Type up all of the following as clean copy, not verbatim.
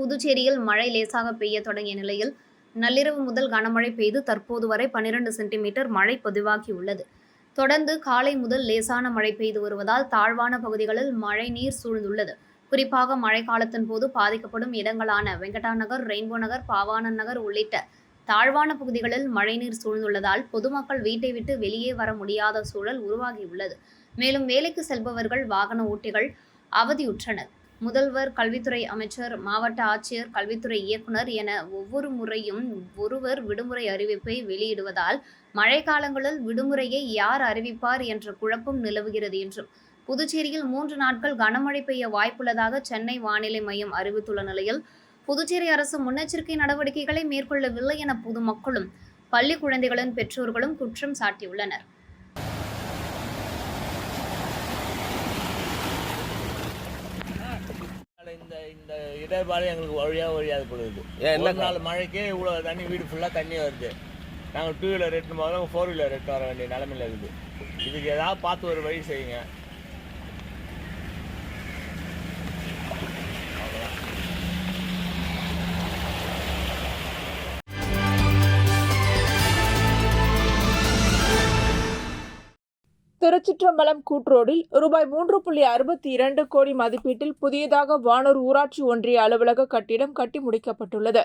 புதுச்சேரியில் மழை லேசாக பெய்ய தொடங்கிய நிலையில் நள்ளிரவு முதல் கனமழை பெய்து தற்போது வரை 12 சென்டிமீட்டர் மழை பதிவாகியுள்ளது. தொடர்ந்து காலை முதல் லேசான மழை பெய்து வருவதால் தாழ்வான பகுதிகளில் மழை நீர் சூழ்ந்துள்ளது. குறிப்பாக மழைக்காலத்தின் போது பாதிக்கப்படும் இடங்களான வெங்கடா நகர், ரெயின்போ நகர், பாவாணன் நகர் உள்ளிட்ட தாழ்வான பகுதிகளில் மழைநீர் சூழ்ந்துள்ளதால் பொதுமக்கள் வீட்டை விட்டு வெளியே வர முடியாத சூழல் உருவாகியுள்ளது. மேலும் வேலைக்கு செல்பவர்கள், வாகன ஓட்டிகள் அவதியுற்றனர். முதல்வர், கல்வித்துறை அமைச்சர், மாவட்ட ஆட்சியர், கல்வித்துறை இயக்குநர் என ஒவ்வொரு முறையும் ஒருவர் விடுமுறை அறிவிப்பை வெளியிடுவதால் மழைக்காலங்களில் விடுமுறையை யார் அறிவிப்பார் என்ற குழப்பம் நிலவுகிறது என்றும், புதுச்சேரியில் 3 நாட்கள் கனமழை பெய்ய வாய்ப்புள்ளதாக சென்னை வானிலை மையம் அறிவித்துள்ள நிலையில் புதுச்சேரி அரசு முன்னெச்சரிக்கை நடவடிக்கைகளை மேற்கொள்ளவில்லை என பொதுமக்களும் பள்ளி குழந்தைகளின் பெற்றோர்களும் குற்றம் சாட்டியுள்ளனர். இந்த இடர்பாடு எங்களுக்கு வழியாக கொடுக்குது. ஒரு நாள் மழைக்கே இவ்வளோ தண்ணி, வீடு ஃபுல்லாக தண்ணி வருது. நாங்கள் 2 வீலர் எட்டுன்னு போகிறோம், 4 வீலர் எட்டு வர வேண்டிய நிலமையில் இருக்குது. இதுக்கு ஏதாவது பார்த்து ஒரு வழி செய்யுங்க. திருச்சிற்றம்பலம் கூட்ரோடில் ரூபாய் 3.62 கோடி மதிப்பீட்டில் புதியதாக வானூர் ஊராட்சி ஒன்றிய அலுவலக கட்டிடம் கட்டி முடிக்கப்பட்டுள்ளது.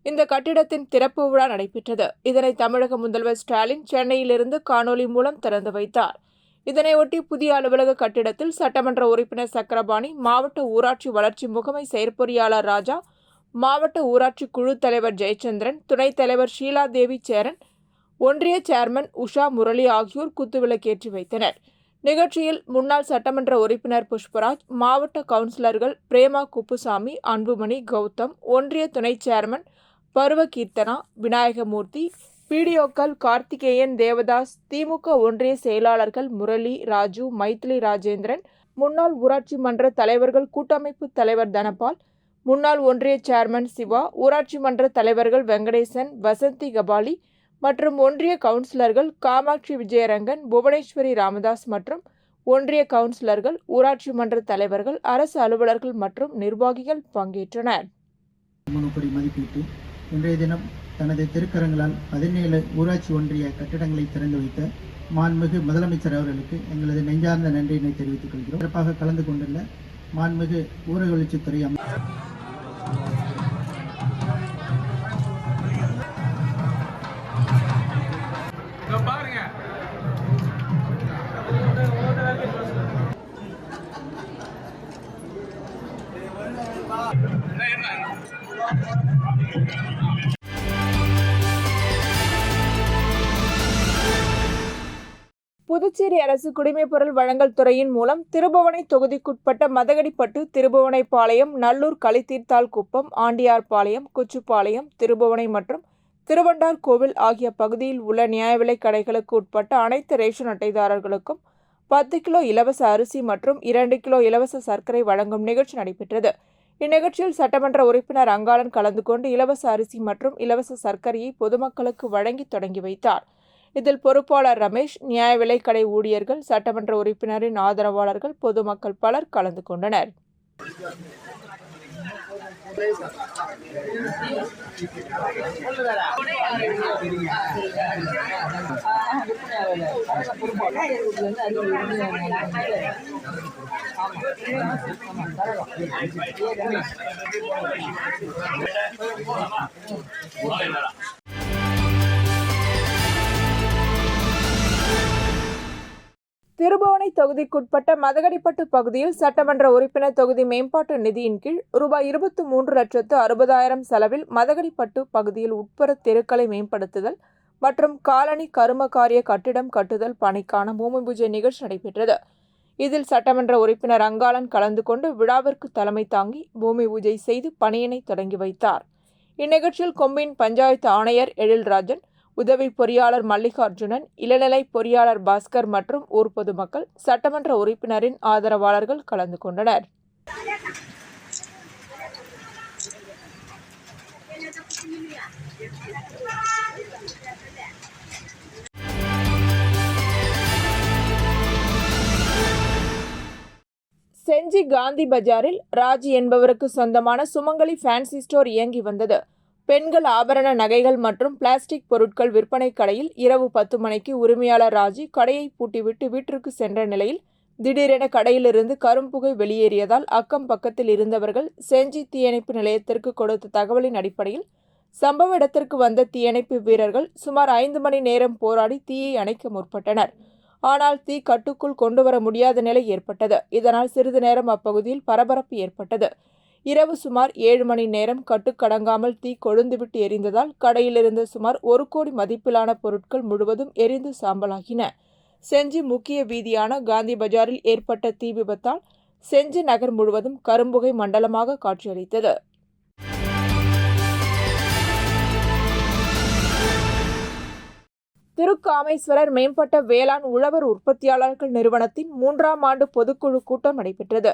இந்த கட்டிடத்தின் திறப்பு விழா நடைபெற்றது. இதனை தமிழக முதல்வர் ஸ்டாலின் சென்னையிலிருந்து காணொலி மூலம் திறந்து வைத்தார். இதனையொட்டி புதிய அலுவலக கட்டிடத்தில் சட்டமன்ற உறுப்பினர் சக்கரபாணி, மாவட்ட ஊராட்சி வளர்ச்சி முகமை செயற்பொறியாளர் ராஜா, மாவட்ட ஊராட்சி குழு தலைவர் ஜெயச்சந்திரன், துணைத் தலைவர் ஷீலா தேவி சேரன், ஒன்றிய சேர்மன் உஷா முரளி ஆகியோர் குத்துவிளக்கேற்றி வைத்தனர். நிகழ்ச்சியில் முன்னாள் சட்டமன்ற உறுப்பினர் புஷ்பராஜ், மாவட்ட கவுன்சிலர்கள் பிரேமா குப்புசாமி, அன்புமணி, கௌதம், ஒன்றிய துணை சேர்மன் பருவ கீர்த்தனா, விநாயகமூர்த்தி, பிடிஓக்கள் கார்த்திகேயன், தேவதாஸ், திமுக ஒன்றிய செயலாளர்கள் முரளி, ராஜு, மைத்திலி ராஜேந்திரன், முன்னாள் ஊராட்சி மன்ற தலைவர்கள் கூட்டமைப்பு தலைவர் தனபால், முன்னாள் ஒன்றிய சேர்மன் சிவா, ஊராட்சி மன்ற தலைவர்கள் வெங்கடேசன், வசந்தி கபாலி மற்றும் ஒன்றிய கவுன்சிலர்கள் காமாட்சி விஜயரங்கன், புவனேஸ்வரி ராமதாஸ் மற்றும் ஒன்றிய கவுன்சிலர்கள், ஊராட்சி மன்ற தலைவர்கள், அரசு அலுவலர்கள் மற்றும் நிர்வாகிகள் பங்கேற்றனர். மதிப்பீட்டு இன்றைய தினம் தனது திருக்கரங்களால் 17 ஊராட்சி ஒன்றிய கட்டிடங்களை திறந்து வைத்த மாண்புமிகு முதலமைச்சர் அவர்களுக்கு எங்களது நெஞ்சார்ந்த நன்றியினை தெரிவித்துக் கொள்கிறோம். சிறப்பாக கலந்து கொண்டுள்ள மாண்புமிகு ஊரக வளர்ச்சித்துறை அமைச்சர் புதுச்சேரி அரசு குடிமைப்பொருள் வழங்கல் துறையின் மூலம் திருபுவனை தொகுதிக்குட்பட்ட மதகடிப்பட்டு, திருபுவனைப்பாளையம், நல்லூர், களித்தீர்த்தால் குப்பம், ஆண்டியார்பாளையம், குச்சுப்பாளையம், திருபுவனை மற்றும் திருவண்டார் கோவில் ஆகிய பகுதியில் உள்ள நியாய விலைக் கடைகளுக்கு உட்பட்ட அனைத்து ரேஷன் அட்டைதாரர்களுக்கும் 10 கிலோ இலவச அரிசி மற்றும் 2 கிலோ இலவச சர்க்கரை வழங்கும் நிகழ்ச்சி நடைபெற்றது. இந்நிகழ்ச்சியில் சட்டமன்ற உறுப்பினர் அங்காளன் கலந்து கொண்டு இலவச அரிசி மற்றும் இலவச சர்க்கரையை பொதுமக்களுக்கு வழங்கி தொடங்கி வைத்தார். இதில் பொறுப்பாளர் ரமேஷ், நியாய விலைக்கடை ஊழியர்கள், சட்டமன்ற உறுப்பினரின் ஆதரவாளர்கள், பொதுமக்கள் பலர் கலந்து கொண்டனர். திருபுவனை தொகுதிக்குட்பட்ட மதகடிப்பட்டு பகுதியில் சட்டமன்ற உறுப்பினர் தொகுதி மேம்பாட்டு நிதியின் கீழ் ரூபாய் 23,60,000 செலவில் மதகடிப்பட்டு பகுதியில் உட்புற தெருக்களை மேம்படுத்துதல் மற்றும் காலனி கருமகாரிய கட்டிடம் கட்டுதல் பணிக்கான பூமி பூஜை நிகழ்ச்சி நடைபெற்றது. இதில் சட்டமன்ற உறுப்பினர் அங்காளன் கலந்து கொண்டு விழாவிற்கு தலைமை தாங்கி பூமி பூஜை செய்து பணியினை தொடங்கி வைத்தார். இந்நிகழ்ச்சியில் கொம்பின் பஞ்சாயத்து ஆணையர் எழில்ராஜன், உதவி பொறியாளர் மல்லிகார்ஜுனன், இளநிலை பொறியாளர் பாஸ்கர் மற்றும் ஊர் பொதுமக்கள், சட்டமன்ற உறுப்பினரின் ஆதரவாளர்கள் கலந்து கொண்டனர். செஞ்சி காந்தி பஜாரில் ராஜி என்பவருக்கு சொந்தமான சுமங்கலி ஃபேன்சி ஸ்டோர் இயங்கி வந்தது. பெண்கள் ஆபரண நகைகள் மற்றும் பிளாஸ்டிக் பொருட்கள் விற்பனை கடையில் இரவு 10 மணிக்கு உரிமையாளர் ராஜி கடையை பூட்டிவிட்டு வீட்டிற்கு சென்ற நிலையில் திடீரென கடையிலிருந்து கரும்புகை வெளியேறியதால் அக்கம் பக்கத்தில் இருந்தவர்கள் செஞ்சி தீயணைப்பு நிலையத்திற்கு கொடுத்த தகவலின் அடிப்படையில் சம்பவ இடத்திற்கு வந்த தீயணைப்பு வீரர்கள் சுமார் 5 மணி நேரம் போராடி தீயை அணைக்க முற்பட்டனர். ஆனால் தீ கட்டுக்குள் கொண்டுவர முடியாத நிலை ஏற்பட்டது. இதனால் சிறிது நேரம் அப்பகுதியில் பரபரப்பு ஏற்பட்டது. இரவு சுமார் 7 மணி நேரம் கட்டுக்கடங்காமல் தீ கொழுந்துவிட்டு எரிந்ததால் கடையிலிருந்த சுமார் 1 கோடி மதிப்பிலான பொருட்கள் முழுவதும் எரிந்து சாம்பலாகின. செஞ்சி முக்கிய வீதியான காந்தி பஜாரில் ஏற்பட்ட தீ விபத்தால் செஞ்சி நகர் முழுவதும் கரும்புகை மண்டலமாக காட்சியளித்தது. திருக்காமேஸ்வரர் மேம்பட்ட வேளாண் உழவர் உற்பத்தியாளர்கள் நிறுவனத்தின் 3ஆம் ஆண்டு பொதுக்குழு கூட்டம் நடைபெற்றது.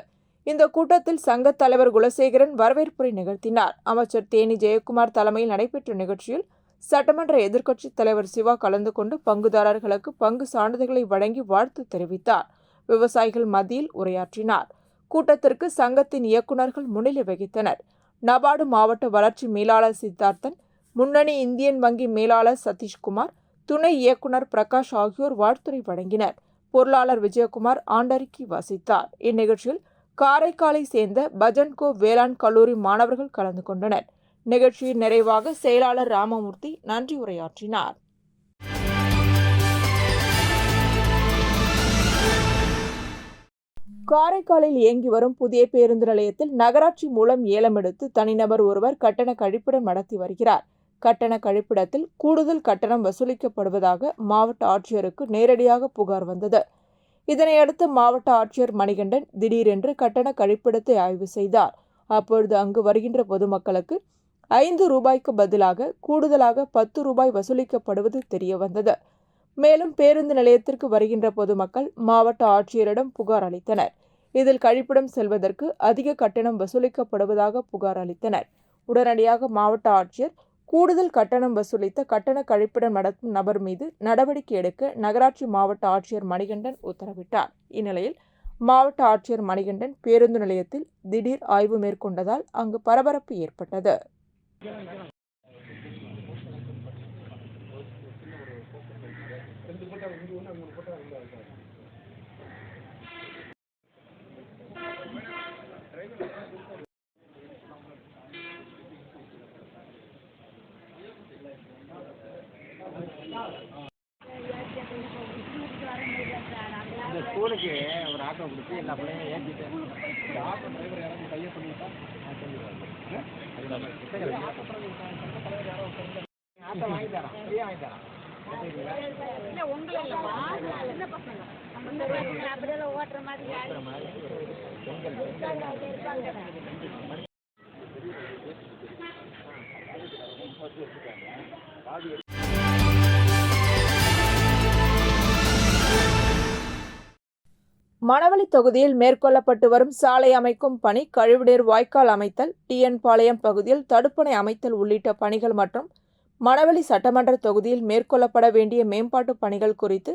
இந்த கூட்டத்தில் சங்க தலைவர் குலசேகரன் வரவேற்புரை நிகழ்த்தினார். அமைச்சர் தேனி ஜெயக்குமார் தலைமையில் நடைபெற்ற நிகழ்ச்சியில் சட்டமன்ற எதிர்க்கட்சித் தலைவர் சிவா கலந்து கொண்டு பங்குதாரர்களுக்கு பங்கு சான்றிதழ்களை வழங்கி வாழ்த்து தெரிவித்தார். விவசாயிகள் மத்தியில் உரையாற்றினார். கூட்டத்திற்கு சங்கத்தின் இயக்குநர்கள் முன்னிலை வகித்தனர். நபார்டு மாவட்ட வளர்ச்சி மேலாளர் சித்தார்த்தன், முன்னணி இந்தியன் வங்கி மேலாளர் சதீஷ்குமார், துணை இயக்குநர் பிரகாஷ் ஆகியோர் வாழ்த்துரை வழங்கினர். பொருளாளர் விஜயகுமார் ஆண்டறிக்கை வாசித்தார். இந்நிகழ்ச்சியில் காரைக்காலை சேர்ந்த பஜன்கோ வேளாண் கல்லூரி மாணவர்கள் கலந்து கொண்டனர். நிகழ்ச்சியின் நிறைவாக செயலாளர் ராமமூர்த்தி நன்றி உரையாற்றினார். காரைக்காலில் இயங்கி வரும் புதிய பேருந்து நிலையத்தில் நகராட்சி மூலம் ஏலம் எடுத்து தனிநபர் ஒருவர் கட்டண கழிப்பிடம் நடத்தி வருகிறார். கட்டண கழிப்பிடத்தில் கூடுதல் கட்டணம் வசூலிக்கப்படுவதாக மாவட்ட ஆட்சியருக்கு நேரடியாக புகார் வந்தது. இதனையடுத்து மாவட்ட ஆட்சியர் மணிகண்டன் திடீரென்று கட்டண கழிப்பிடத்தை ஆய்வு செய்தார். அப்பொழுது அங்கு வருகின்ற பொதுமக்களுக்கு 5 ரூபாய்க்கு பதிலாக கூடுதலாக 10 ரூபாய் வசூலிக்கப்படுவது தெரியவந்தது. மேலும் பேருந்து நிலையத்திற்கு வருகின்ற பொதுமக்கள் மாவட்ட ஆட்சியரிடம் புகார் அளித்தனர். இதில் கழிப்பிடம் செல்வதற்கு அதிக கட்டணம் வசூலிக்கப்படுவதாக புகார் அளித்தனர். உடனடியாக மாவட்ட ஆட்சியர் கூடுதல் கட்டணம் வசூலித்த கட்டண கழிப்பிடம் நடத்தும் நபர் மீது நடவடிக்கை எடுக்க நகராட்சி மாவட்ட ஆட்சியர் மணிகண்டன் உத்தரவிட்டார். இந்நிலையில் மாவட்ட ஆட்சியர் மணிகண்டன் பேருந்து நிலையத்தில் திடீர் ஆய்வு மேற்கொண்டதால் அங்கு பரபரப்பு ஏற்பட்டது. இந்த ஸ்கூலுக்கு ஒரு ஆட்டோ கொடுத்து எல்லா பிள்ளைங்களும் ஏற்றிட்டு இந்த ஆட்டோ டிரைவர் யாரும் கையை சொல்லிவிட்டா ஆட்டோ வாங்கி தரேன், ஃப்ரீயாக வாங்கி தரேன். மணவெளி தொகுதியில் மேற்கொள்ளப்பட்டு வரும் சாலை அமைக்கும் பணி, கழிவுநீர் வாய்க்கால் அமைத்தல், டிஎன் பாளையம் பகுதியில் தடுப்பணை அமைத்தல் உள்ளிட்ட பணிகள் மற்றும் மணவெளி சட்டமன்ற தொகுதியில் மேற்கொள்ளப்பட வேண்டிய மேம்பாட்டு பணிகள் குறித்து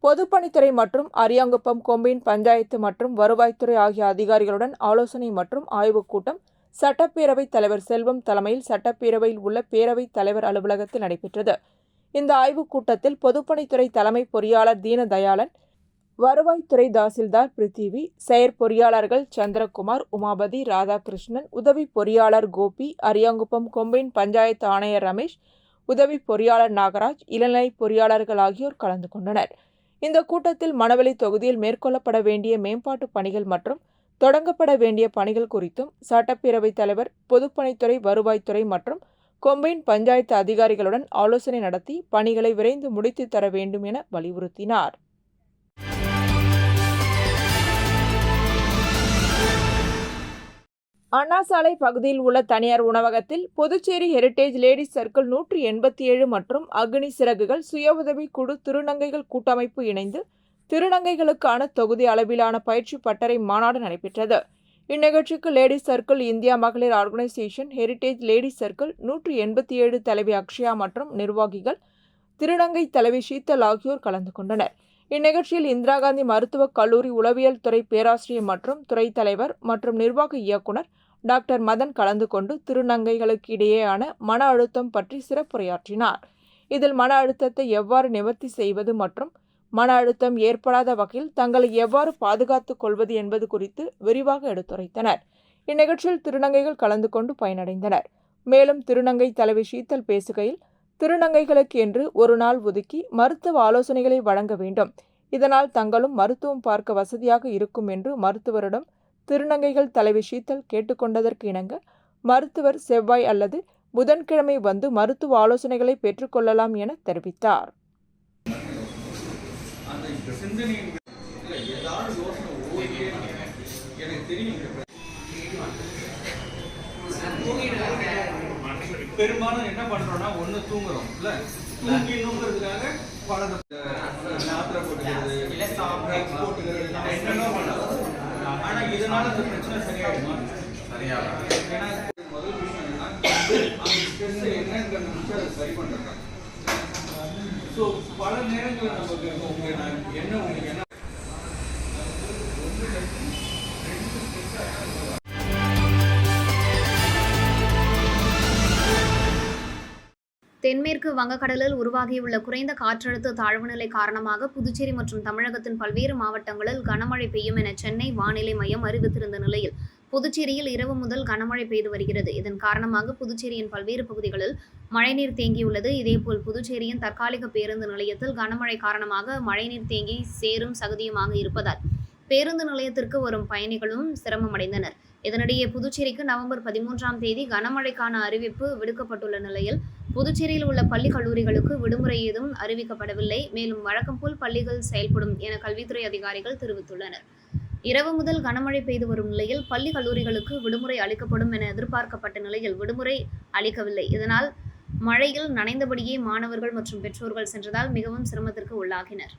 பொதுப்பணித்துறை மற்றும் அரியாங்குப்பம் கொம்பின் பஞ்சாயத்து மற்றும் வருவாய்த்துறை ஆகிய அதிகாரிகளுடன் ஆலோசனை மற்றும் ஆய்வுக் கூட்டம் சட்டப்பேரவைத் தலைவர் செல்வம் தலைமையில் சட்டப்பேரவையில் உள்ள பேரவைத் தலைவர் அலுவலகத்தில் நடைபெற்றது. இந்த ஆய்வுக் கூட்டத்தில் பொதுப்பணித்துறை தலைமை பொறியாளர் தீனதயாளன், வருவாய்த்துறை தாசில்தார் பிருத்திவி, செயற்பொறியாளர்கள் சந்திரகுமார், உமாபதி, ராதாகிருஷ்ணன், உதவி பொறியாளர் கோபி, அரியாங்குப்பம் கொம்பின் பஞ்சாயத்து ஆணையர் ரமேஷ், உதவி பொறியாளர் நாகராஜ், இளநிலை பொறியாளர்கள் ஆகியோர் கலந்து கொண்டனர். இந்த கூட்டத்தில் மணவெளி தொகுதியில் மேற்கொள்ளப்பட வேண்டிய மேம்பாட்டு பணிகள் மற்றும் தொடங்கப்பட வேண்டிய பணிகள் குறித்தும் சட்டப்பேரவைத் தலைவர், பொதுப்பணித்துறை, வருவாய்த்துறை மற்றும் கொம்பின் பஞ்சாயத்து அதிகாரிகளுடன் ஆலோசனை நடத்தி பணிகளை விரைந்து முடித்து தர வேண்டும் என வலியுறுத்தினார். அண்ணா சாலை பகுதியில் உள்ள தனியார் உணவகத்தில் புதுச்சேரி ஹெரிடேஜ் லேடிஸ் சர்க்கிள் 187 மற்றும் அக்னி சிறகுகள் சுய உதவி குழு திருநங்கைகள் கூட்டமைப்பு இணைந்து திருநங்கைகளுக்கான தொகுதி அளவிலான பயிற்சி பட்டறை மாநாடு நடைபெற்றது. இந்நிகழ்ச்சிக்கு லேடிஸ் சர்க்கிள் இந்தியா மகளிர் ஆர்கனைசேஷன், ஹெரிடேஜ் லேடிஸ் சர்க்கிள் 187 தலைவி அக்ஷயா மற்றும் நிர்வாகிகள், திருநங்கை தலைவி ஷீத்தல் ஆகியோர் கலந்து கொண்டனர். இந்நிகழ்ச்சியில் இந்திரா காந்தி மருத்துவக் கல்லூரி உளவியல் துறை பேராசிரியர் மற்றும் துறை தலைவர் மற்றும் நிர்வாக இயக்குனர் டாக்டர் மதன் கலந்து கொண்டு திருநங்கைகளுக்கு இடையேயான மன அழுத்தம் பற்றி சிறப்புரையாற்றினார். இதில் மன அழுத்தத்தை எவ்வாறு நிவர்த்தி செய்வது மற்றும் மன அழுத்தம் ஏற்படாத வகையில் தங்களை எவ்வாறு பாதுகாத்துக் கொள்வது என்பது குறித்து விரிவாக எடுத்துரைத்தனர். இந்நிகழ்ச்சியில் திருநங்கைகள் கலந்து கொண்டு பயனடைந்தனர். மேலும் திருநங்கை தலைவி ஷீதல் பேசுகையில், திருநங்கைகளுக்கு என்று ஒரு நாள் ஒதுக்கி மருத்துவ ஆலோசனைகளை வழங்க வேண்டும். இதனால் தங்களும் மருத்துவம் பார்க்க வசதியாக இருக்கும் என்று மருத்துவரிடம் திருநங்கைகள் தலைவி ஷீதல் கேட்டுக்கொண்டதற்கு இணங்க மருத்துவர் செவ்வாய் அல்லது புதன்கிழமை வந்து மருத்துவ ஆலோசனைகளை பெற்றுக்கொள்ளலாம் என தெரிவித்தார். பெரும்பாலும் என்ன பண்றோம்னா ஒண்ணு தூங்குறோம் இல்ல, தூங்கணுங்கிறதுக்காக பல மாத்திரை போட்டுக்கிறது, போட்டுக்கிறது, என்னென்ன பண்றோம். ஆனா இதனால இந்த பிரச்சனை சரியாயிடுமா? ஏன்னா முதல் விஷயம் என்னங்கிற நிமிஷம் சரி பண்றாங்க. ஸோ பல நேரங்கள் நமக்கு உங்களுக்கு என்ன தென்மேற்கு வங்கக்கடலில் உருவாகியுள்ள குறைந்த காற்றழுத்த தாழ்வு நிலை காரணமாக புதுச்சேரி மற்றும் தமிழகத்தின் பல்வேறு மாவட்டங்களில் கனமழை பெய்யும் என சென்னை வானிலை மையம் அறிவித்திருந்த நிலையில் புதுச்சேரியில் இரவு முதல் கனமழை பெய்து வருகிறது. இதன் காரணமாக புதுச்சேரியின் பல்வேறு பகுதிகளில் மழைநீர் தேங்கியுள்ளது. இதேபோல் புதுச்சேரியின் தற்காலிக பேருந்து நிலையத்தில் கனமழை காரணமாக மழைநீர் தேங்கி சேரும் சகதியுமாக இருப்பதால் பேருந்து நிலையத்திற்கு வரும் பயணிகளும் சிரமமடைந்தனர். இதனிடையே புதுச்சேரிக்கு நவம்பர் 13ஆம் தேதி கனமழைக்கான அறிவிப்பு விடுக்கப்பட்டுள்ள நிலையில் புதுச்சேரியில் உள்ள பள்ளி கல்லூரிகளுக்கு விடுமுறை ஏதும் அறிவிக்கப்படவில்லை. மேலும் வழக்கம் போல் பள்ளிகள் செயல்படும் என கல்வித்துறை அதிகாரிகள் தெரிவித்துள்ளனர். இரவு முதல் கனமழை பெய்து வரும் நிலையில் பள்ளி கல்லூரிகளுக்கு விடுமுறை அளிக்கப்படும் என எதிர்பார்க்கப்பட்ட நிலையில் விடுமுறை அளிக்கவில்லை. இதனால் மழையில் நனைந்தபடியே மாணவர்கள் மற்றும் பெற்றோர்கள் சென்றதால் மிகவும் சிரமத்திற்கு உள்ளாகினர்.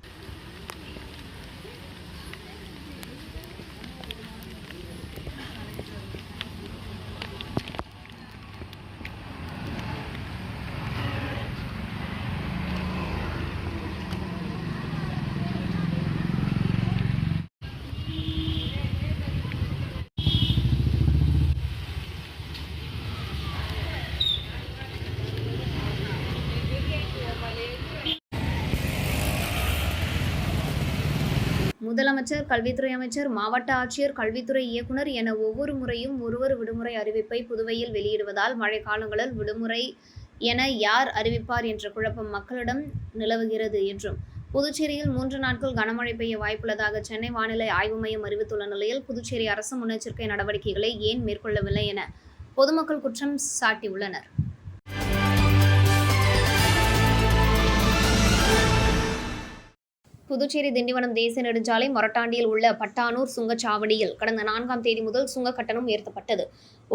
முதலமைச்சர், கல்வித்துறை அமைச்சர், மாவட்ட ஆட்சியர், கல்வித்துறை இயக்குனர் என ஒவ்வொரு முறையும் ஒருவர் விடுமுறை அறிவிப்பை புதுவையில் வெளியிடுவதால் மழைக்காலங்களில் விடுமுறை என யார் அறிவிப்பார் என்ற குழப்பம் மக்களிடம் நிலவுகிறது என்றும் புதுச்சேரியில் 3 நாட்கள் கனமழை பெய்ய வாய்ப்புள்ளதாக சென்னை வானிலை ஆய்வு மையம் அறிவித்துள்ள நிலையில் புதுச்சேரி அரசு முன்னெச்சரிக்கை நடவடிக்கைகளை ஏன் மேற்கொள்ளவில்லை என பொதுமக்கள் குற்றம் சாட்டியுள்ளனர். புதுச்சேரி திண்டிவனம் தேசிய நெடுஞ்சாலை மொரட்டாண்டியில் உள்ள பட்டானூர் சுங்கச்சாவடியில் கடந்த 4ஆம் தேதி முதல் சுங்க கட்டணம் உயர்த்தப்பட்டது.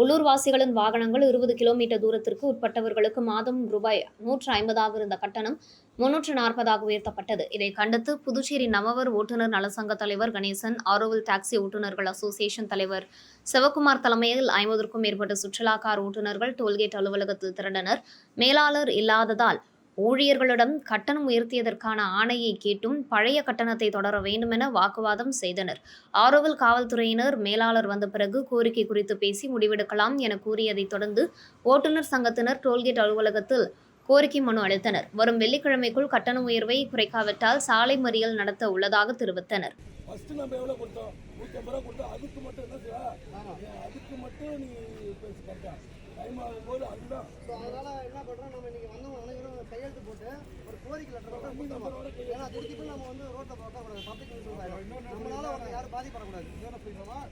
உள்ளூர்வாசிகளின் வாகனங்கள் 20 கிலோமீட்டர் தூரத்திற்கு உட்பட்டவர்களுக்கு மாதம் ரூபாய் 150 இருந்த கட்டணம் 340 உயர்த்தப்பட்டது. இதை கண்டித்து புதுச்சேரி நவவர் ஓட்டுநர் நலசங்க தலைவர் கணேசன், ஆரோவில் டாக்ஸி ஓட்டுநர்கள் அசோசியேஷன் தலைவர் சிவக்குமார் தலைமையில் 50க்கும் மேற்பட்ட சுற்றுலா கார் ஓட்டுநர்கள் டோல்கேட் அலுவலகத்தில் திரண்டனர். மேலாளர் இல்லாததால் ஊழியர்களிடம் கட்டணம் உயர்த்தியதற்கான ஆணையை கேட்டும் பழைய கட்டணத்தை தொடர வேண்டுமென வாக்குவாதம் செய்தனர். ஆரோவில் காவல்துறையினர் மேலாளர் வந்த பிறகு கோரிக்கை குறித்து பேசி முடிவெடுக்கலாம் என கூறியதைத் தொடர்ந்து ஓட்டுநர் சங்கத்தினர் டோல்கேட் அலுவலகத்தில் கோரிக்கை மனு அளித்தனர். வரும் வெள்ளிக்கிழமைக்குள் கட்டண உயர்வை குறைக்காவிட்டால் சாலை மறியல் நடத்த உள்ளதாக தெரிவித்தனர். கையெழுத்து போட்டு ஒரு கோரிக்கை லெட்டர் ஏன்னா திருப்பி நம்ம ரோட்ல பார்க்கக்கூடாது, பப்ளிக் நம்மளால யாரும் பாதிப்படக்கூடாது.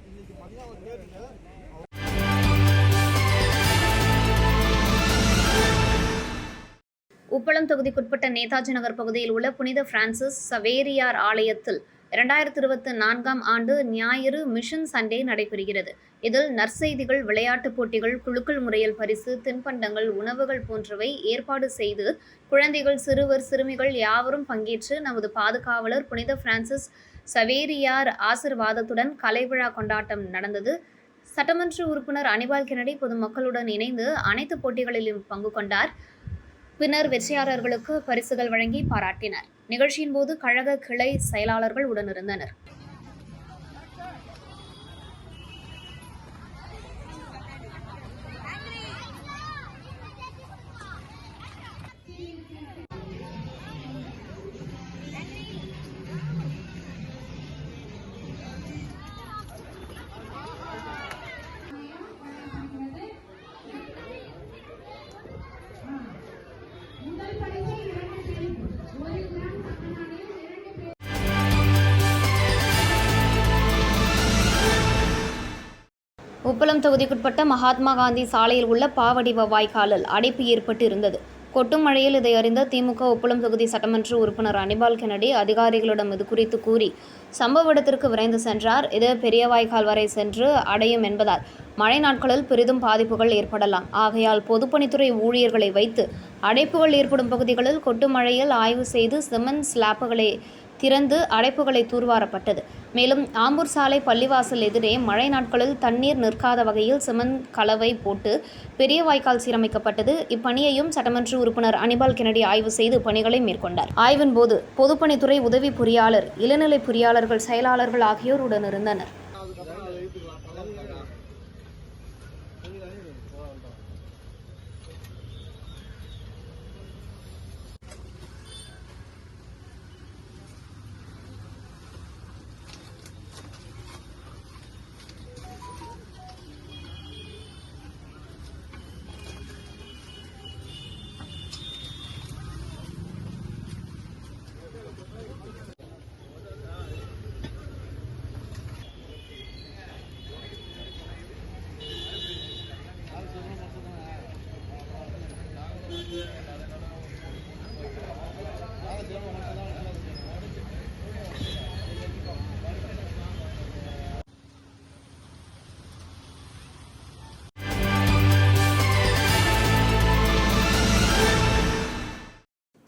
இன்னைக்கு மதியம் ஒரு பேருக்கு உப்பளம் தொகுதிக்குட்பட்ட நேதாஜி நகர் பகுதியில் உள்ள புனித பிரான்சிஸ் சவேரியார் ஆலயத்தில் 2024ஆம் ஆண்டு ஞாயிறு மிஷன் சண்டே நடைபெறுகிறது. இதில் நற்செய்திகள், விளையாட்டுப் போட்டிகள், குலுக்கல் முறையில் பரிசு, தின்பண்டங்கள், உணவுகள் போன்றவை ஏற்பாடு செய்து குழந்தைகள், சிறுவர், சிறுமிகள் யாவரும் பங்கேற்று நமது பாதுகாவலர் புனித பிரான்சிஸ் சவேரியார் ஆசிர்வாதத்துடன் கலைவிழா கொண்டாட்டம் நடந்தது. சட்டமன்ற உறுப்பினர் அனிபால் கென்னடி பொதுமக்களுடன் இணைந்து அனைத்து போட்டிகளிலும் பங்கு கொண்டார். பின்னர் வெற்றியாளர்களுக்கு பரிசுகள் வழங்கி பாராட்டினர். நிகழ்ச்சியின் போது கழக கிளை செயலாளர்கள் உடனிருந்தனர். உப்பளம் தொகுதிக்குட்பட்ட மகாத்மா காந்தி சாலையில் உள்ள பாவடிவ வாய்க்காலில் அடைப்பு ஏற்பட்டு இருந்தது. கொட்டும் மழையில் இதை அறிந்த திமுக உப்பளம் தொகுதி சட்டமன்ற உறுப்பினர் அனிபால் கென்னடி அதிகாரிகளிடம் இது குறித்து கூறி சம்பவ இடத்திற்கு விரைந்து சென்றார். இது பெரிய வாய்க்கால் வரை சென்று அடையும் என்பதால் மழை நாட்களில் பெரிதும் பாதிப்புகள் ஏற்படலாம். ஆகையால் பொதுப்பணித்துறை ஊழியர்களை வைத்து அடைப்புகள் ஏற்படும் பகுதிகளில் கொட்டும் மழையில் ஆய்வு செய்து சிமெண்ட் ஸ்லாப்புகளை திறந்து அடைப்புகளை தூர்வாரப்பட்டது. மேலும் ஆம்பூர் சாலை பள்ளிவாசல் எதிரே மழை நாட்களில் தண்ணீர் நிற்காத வகையில் சிமெண்ட் கலவை போட்டு பெரிய வாய்க்கால் சீரமைக்கப்பட்டது. இப்பணியையும் சட்டமன்ற உறுப்பினர் அனிபால் கென்னடி ஆய்வு செய்து பணிகளை மேற்கொண்டார். ஆய்வின் போது பொதுப்பணித்துறை உதவி பொறியாளர், இளநிலை பொறியாளர்கள், செயலாளர்கள் ஆகியோர் உடனிருந்தனர்.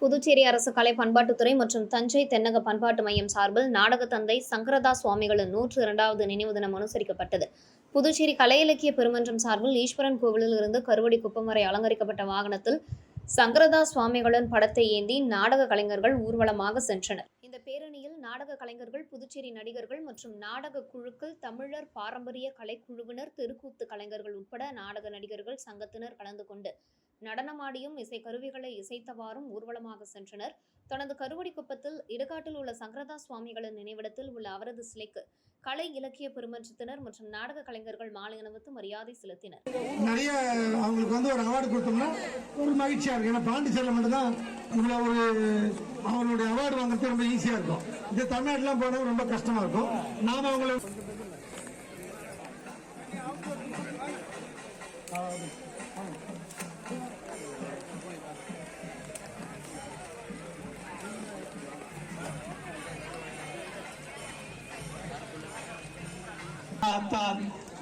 புதுச்சேரி அரசு கலை பண்பாட்டுத்துறை மற்றும் தஞ்சை தென்னக பண்பாட்டு மையம் சார்பில் நாடக தந்தை சங்கரதாஸ் சுவாமிகளின் 102வது நினைவு தினம் அனுசரிக்கப்பட்டது. புதுச்சேரி கலை இலக்கிய பெருமன்றம் சார்பில் ஈஸ்வரன் கோவிலில் இருந்து கருவடி குப்பம் வரை அலங்கரிக்கப்பட்ட வாகனத்தில் சங்கரதாஸ் சுவாமிகளின் படத்தை ஏந்தி நாடக கலைஞர்கள் ஊர்வலமாக சென்றனர். இந்த பேரணியில் நாடக கலைஞர்கள், புதுச்சேரி நடிகர்கள் மற்றும் நாடக குழுக்கள், தமிழர் பாரம்பரிய கலைக்குழுவினர், தெருக்கூத்து கலைஞர்கள் உட்பட நாடக நடிகர்கள் சங்கத்தினர் கலந்து கொண்டு நடனமாடியும் இசை கருவிகளை இசைத்தவாறும் ஊர்வலமாக சென்றனர். தொடர்ந்து கருவடிக்குப்பத்தில் இடுகாட்டில் உள்ள சங்கரதாஸ் சுவாமிகளின் நினைவிடத்தில் உள்ள அவரது சிலைக்கு கலை இலக்கிய பெருமன்றத்தினர் மற்றும் நாடக கலைஞர்கள் மாலை அணிவித்து மரியாதை செலுத்தினர். நிறைய அவங்களுக்கு ஒரு அவார்டு கொடுத்தோம்னா ஒரு மகிழ்ச்சியா இருக்கு. ஏன்னா பாண்டிச்சேரியில் மட்டும்தான் இவ்வளோ ஒரு அவங்களுடைய அவார்டு வாங்குறது ரொம்ப ஈஸியா இருக்கும். இது தமிழ்நாட்டிலாம் போனது ரொம்ப கஷ்டமா இருக்கும். நாம அவங்களை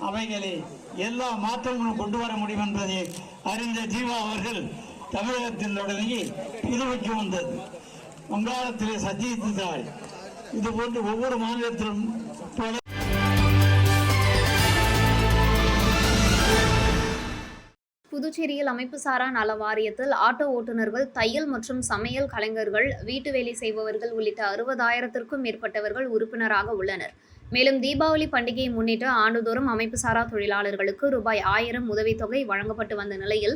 அவைகளே எல்லா மாற்றங்களும் கொண்டு வர முடியும் என்பதை அறிந்த ஜீவா அவர்கள் தமிழகத்தில் தொடங்கி புதுவைக்கு வந்தது. வங்காளத்திலே சஜித்தாள். இதுபோன்று ஒவ்வொரு மாநிலத்திலும் புதுச்சேரியில் அமைப்புசாரா நல வாரியத்தில் ஆட்டோ ஓட்டுநர்கள், தையல் மற்றும் சமையல் கலைஞர்கள், வீட்டு வேலை செய்பவர்கள் உள்ளிட்ட 60,000க்கும் மேற்பட்டவர்கள் உறுப்பினராக உள்ளனர். மேலும் தீபாவளி பண்டிகையை முன்னிட்டு ஆண்டுதோறும் அமைப்புசாரா தொழிலாளர்களுக்கு ரூபாய் 1000 உதவித்தொகை வழங்கப்பட்டு வந்த நிலையில்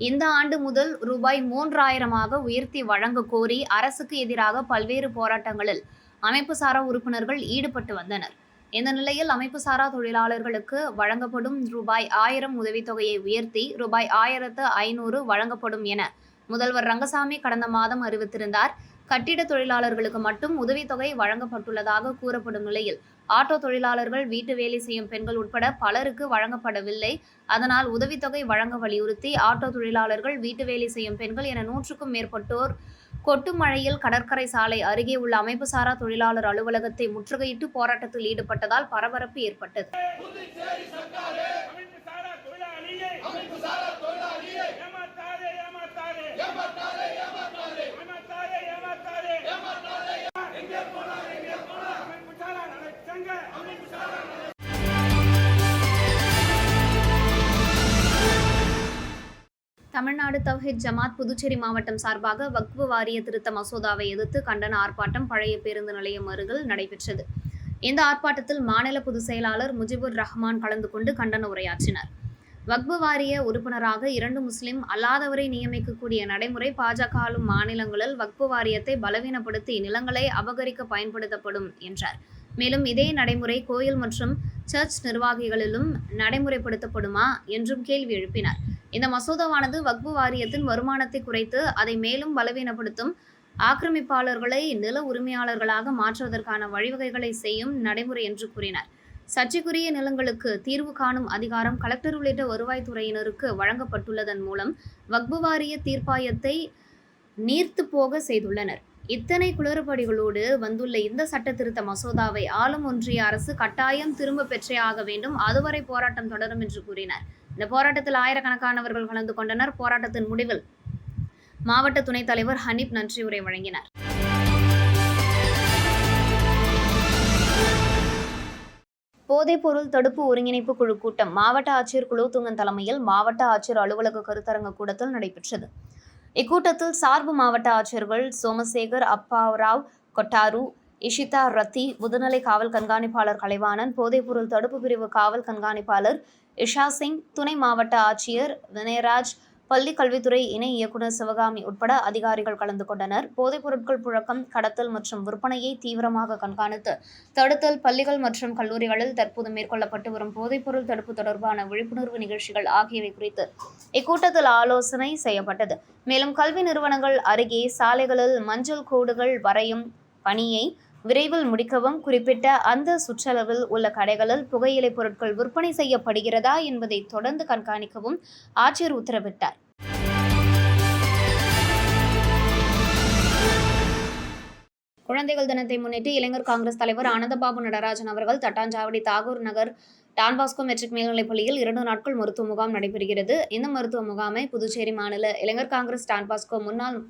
இந்த ஆண்டு முதல் ரூபாய் 3000 உயர்த்தி வழங்க கோரி அரசுக்கு எதிராக பல்வேறு போராட்டங்களில் அமைப்புசாரா உறுப்பினர்கள் ஈடுபட்டு வந்தனர். இந்த நிலையில் அமைப்புசாரா தொழிலாளர்களுக்கு வழங்கப்படும் ரூபாய் 1000 உதவித்தொகையை உயர்த்தி ரூபாய் 1500 வழங்கப்படும் என முதல்வர் ரங்கசாமி கடந்த மாதம் அறிவித்திருந்தார். கட்டிட தொழிலாளர்களுக்கு மட்டும் உதவித்தொகை வழங்கப்பட்டுள்ளதாக கூறப்படும் நிலையில் ஆட்டோ தொழிலாளர்கள், வீட்டு வேலை செய்யும் பெண்கள் உட்பட பலருக்கு வழங்கப்படவில்லை. அதனால் உதவித்தொகை வழங்க வலியுறுத்தி ஆட்டோ தொழிலாளர்கள், வீட்டு வேலை செய்யும் பெண்கள் என 100க்கும் மேற்பட்டோர் கொட்டும் மழையில் கடற்கரை சாலை அருகே உள்ள அமைப்புசாரா தொழிலாளர் அலுவலகத்தை முற்றுகையிட்டு போராட்டத்தில் ஈடுபட்டதால் பரபரப்பு ஏற்பட்டது. தமிழ்நாடு தமிழ்நாடு தவ்ஹீத் ஜமாத் புதுச்சேரி மாவட்டம் சார்பாக வக்ஃபு வாரிய திருத்த மசோதாவை எதிர்த்து கண்டன ஆர்ப்பாட்டம் பழைய பேருந்து நிலையம் அருகில் நடைபெற்றது. இந்த ஆர்ப்பாட்டத்தில் மாநில பொதுச் செயலாளர் முஜிபுர் ரஹ்மான் கலந்து கொண்டு கண்டன உரையாற்றினார். வக்ஃபு வாரிய உறுப்பினராக 2 முஸ்லிம் அல்லாதவரை நியமிக்கக்கூடிய நடைமுறை பாஜக ஆளும் மாநிலங்களில் வக்ஃபு வாரியத்தை பலவீனப்படுத்தி நிலங்களை அபகரிக்க பயன்படுத்தப்படும் என்றார். மேலும் இதே நடைமுறை கோயில் மற்றும் சர்ச் நிர்வாகிகளிலும் நடைமுறைப்படுத்தப்படுமா என்றும் கேள்வி எழுப்பினார். இந்த மசோதாவானது வக்ஃபு வாரியத்தின் வருமானத்தை குறைத்து அதை மேலும் பலவீனப்படுத்தும், ஆக்கிரமிப்பாளர்களை நில உரிமையாளர்களாக மாற்றுவதற்கான வழிவகைகளை செய்யும் நடைமுறை என்று கூறினார். சர்ச்சைக்குரிய நிலங்களுக்கு தீர்வு காணும் அதிகாரம் கலெக்டர் உள்ளிட்ட வருவாய்த்துறையினருக்கு வழங்கப்பட்டுள்ளதன் மூலம் வக்ஃபு வாரிய தீர்ப்பாயத்தை நீர்த்து போக செய்துள்ளனர். இத்தனை குளறுபடிகளோடு வந்துள்ள இந்த சட்ட திருத்த மசோதாவை ஆளும் ஒன்றிய அரசு கட்டாயம் திரும்ப பெற்றே ஆக வேண்டும். அதுவரை போராட்டம் தொடரும் என்று கூறினார். இந்த போராட்டத்தில் ஆயிரக்கணக்கானவர்கள் கலந்து கொண்டனர். போராட்டத்தின் முடிவில் மாவட்ட துணைத் தலைவர் ஹனீப் நன்றியுரை வழங்கினார். போதைப்பொருள் தடுப்பு ஒருங்கிணைப்பு குழு கூட்டம் மாவட்ட ஆட்சியர் குலோத்துங்கன் தலைமையில் மாவட்ட ஆட்சியர் அலுவலக கருத்தரங்க கூடத்தில் நடைபெற்றது. இக்கூட்டத்தில் சார்பு மாவட்ட ஆட்சியர்கள் சோமசேகர், அப்பாராவ், கொட்டாரு, இஷிதா ரத்தி, முதுநிலை காவல் கண்காணிப்பாளர் கலைவாணன், போதைப்பொருள் தடுப்பு பிரிவு காவல் கண்காணிப்பாளர் இஷா சிங், துணை மாவட்ட ஆட்சியர் வினயராஜ், பள்ளி கல்வித்துறை இணை இயக்குநர் சிவகாமி உட்பட அதிகாரிகள் கலந்து கொண்டனர். போதைப் பொருட்கள் புழக்கம், கடத்தல் மற்றும் விற்பனையை தீவிரமாக கண்காணித்து தடுத்தல், பள்ளிகள் மற்றும் கல்லூரிகளில் தற்போது மேற்கொள்ளப்பட்டு வரும் போதைப்பொருள் தடுப்பு தொடர்பான விழிப்புணர்வு நிகழ்ச்சிகள் ஆகியவை குறித்து இக்கூட்டத்தில் ஆலோசனை செய்யப்பட்டது. மேலும் கல்வி நிறுவனங்கள் அருகே சாலைகளில் மஞ்சள் கோடுகள் வரையும் பணியை விரைவில் முடிக்கவும், குறிப்பிட்ட அந்த சுற்றளவில் உள்ள கடைகளில் புகையிலை பொருட்கள் விற்பனை செய்யப்படுகிறதா என்பதை தொடர்ந்து கண்காணிக்கவும் ஆட்சியர் உத்தரவிட்டார். குழந்தைகள் தினத்தை முன்னிட்டு இளைஞர் காங்கிரஸ் தலைவர் ஆனந்தபாபு நடராஜன் அவர்கள் தட்டாஞ்சாவடி தாகூர் நகர் டான்பாஸ்கோ மெட்ரிக் மேல்நிலைப் பள்ளியில் 2 நாட்கள் மருத்துவ முகாம் நடைபெறுகிறது. இந்த மருத்துவ முகாமை புதுச்சேரி மாநில இளைஞர் காங்கிரஸ் டான்பாஸ்கோ முன்னாள்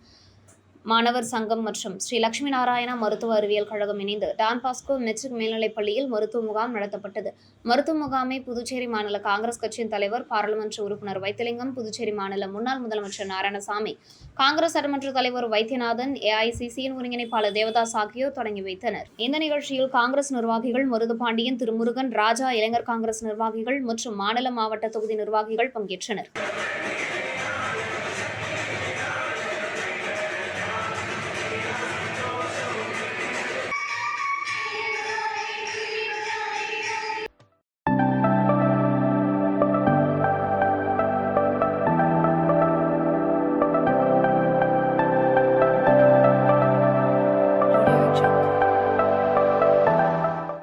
மாணவர் சங்கம் மற்றும் ஸ்ரீ லட்சுமி நாராயணா மருத்துவ அறிவியல் கழகம் இணைந்து டான்பாஸ்கோ மெட்ரிக் மேல்நிலைப் பள்ளியில் மருத்துவ முகாம் நடத்தப்பட்டது. மருத்துவ முகாமை புதுச்சேரி மாநில காங்கிரஸ் கட்சியின் தலைவர் பாராளுமன்ற உறுப்பினர் வைத்திலிங்கம், புதுச்சேரி மாநில முன்னாள் முதலமைச்சர் நாராயணசாமி, காங்கிரஸ் சட்டமன்ற தலைவர் வைத்தியநாதன், ஏஐசிசியின் ஒருங்கிணைப்பாளர் தேவதாஸ் ஆகியோர் தொடங்கி வைத்தனர். இந்த நிகழ்ச்சியில் காங்கிரஸ் நிர்வாகிகள் மருதுபாண்டியன், திருமுருகன், ராஜா, இளைஞர் காங்கிரஸ் நிர்வாகிகள் மற்றும் மாநில மாவட்ட தொகுதி நிர்வாகிகள் பங்கேற்றனர்.